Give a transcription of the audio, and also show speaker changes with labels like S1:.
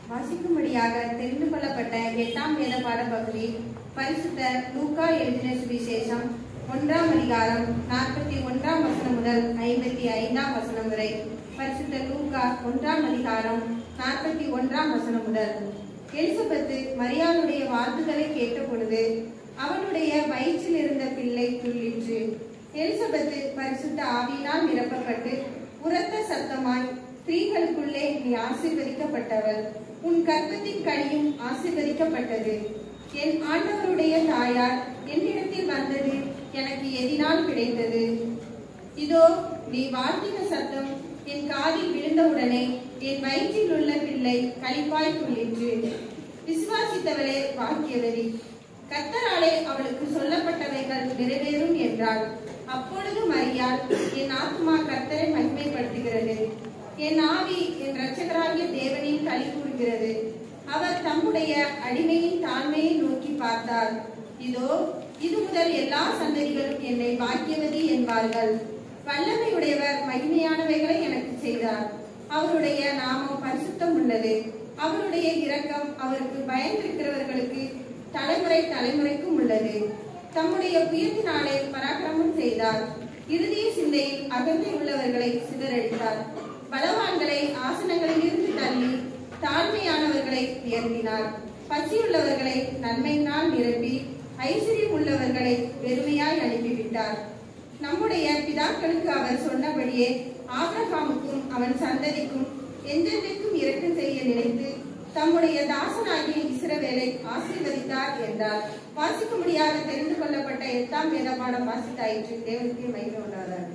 S1: வாசிக்கும்படியாக தெரிந்து கொள்ளப்பட்ட 8ஆம் வேத பாட பகுதி பரிசுத்த லூக்கா எழுதின சுவிசேஷம் 1ஆம் அதிகாரம் 41ஆம் வசனம் முதல் 55ஆம் வசனம் வரை. பரிசுத்த லூக்கா 1ஆம் அதிகாரம் 41ஆம் வசனம் முதல். எலிசபெத்து மரியாளுடைய வாழ்த்துதலை கேட்ட பொழுது அவனுடைய வயிற்றில் இருந்த பிள்ளை துள்ளிற்று. எலிசபெத்து பரிசுத்த ஆவியினால் நிரப்பப்பட்டு உரத்த சத்தமாய், ஸ்திரீகளுக்குள்ளே நீ ஆசீர்வதிக்கப்பட்டவள், உன் கர்ப்பத்தின் கனியும் ஆசீர்வதிக்கப்பட்டது. என் ஆண்டவருடைய தாயார் என்னிடத்தில் வந்தது எனக்கு எதினால் கிடைத்தது? இதோ நீ வாழ்த்தின சத்தம் என் காதில் விழுந்தவுடனே என் வயிற்றில் உள்ள பிள்ளை களிப்பாய் துள்ளிற்று. விசுவாசித்தவளே பாக்கியவதி, கர்த்தராலே அவளுக்கு சொல்லப்பட்டவைகள் நிறைவேறும் என்றாள். அப்பொழுது மரியாள், என் ஆத்துமா கர்த்தரை மகிமைப்படுத்துகிறது, என் ஆவி என் இரட்சகராகிய தேவனின் களி கூறுகிறது. அவர் தம்முடைய அடிமையின் தாழ்மையை நோக்கி பார்த்தார். இதோ இது முதல் எல்லா சந்ததிகளும் என்னை பாக்கியவதி என்பார்கள். வல்லமையுடையவர் மகிமையானவைகளை எனக்கு செய்தார். அவருடைய நாமம் பரிசுத்தம் உள்ளது. அவருடைய இரக்கம் அவருக்கு பயந்திருக்கிறவர்களுக்கு தலைமுறை தலைமுறைக்கும் உள்ளது. தம்முடைய புயத்தினாலே பராக்கிரமம் செய்தார். இறுதிய சிந்தையில் அகந்தை உள்ளவர்களை சிதறடித்தார். பலவான்களை ஆசனங்களில் இருந்து தள்ளி தாழ்மையானவர்களை உயர்த்தினார். பசியுள்ளவர்களை நன்மையினால் நிரப்பி ஐஸ்வர்யம் உள்ளவர்களை வெறுமையாய் அனுப்பிவிட்டார். நம்முடைய பிதாக்களுக்கு அவர் சொன்னபடியே ஆபிரகாமுக்கும் அவன் சந்ததிக்கும் என்றென்றைக்கும் இரக்கம் செய்ய நினைத்து தம்முடைய தாசனாகிய இஸ்ரவேலை ஆசீர்வதித்தார் என்றார். வாசிக்கும்படியாக தெரிந்து கொள்ளப்பட்ட 8ஆம் வேத பாடம் வாசித்தாயிற்று. தேவனுக்கு மகிமை உண்டாவதாக.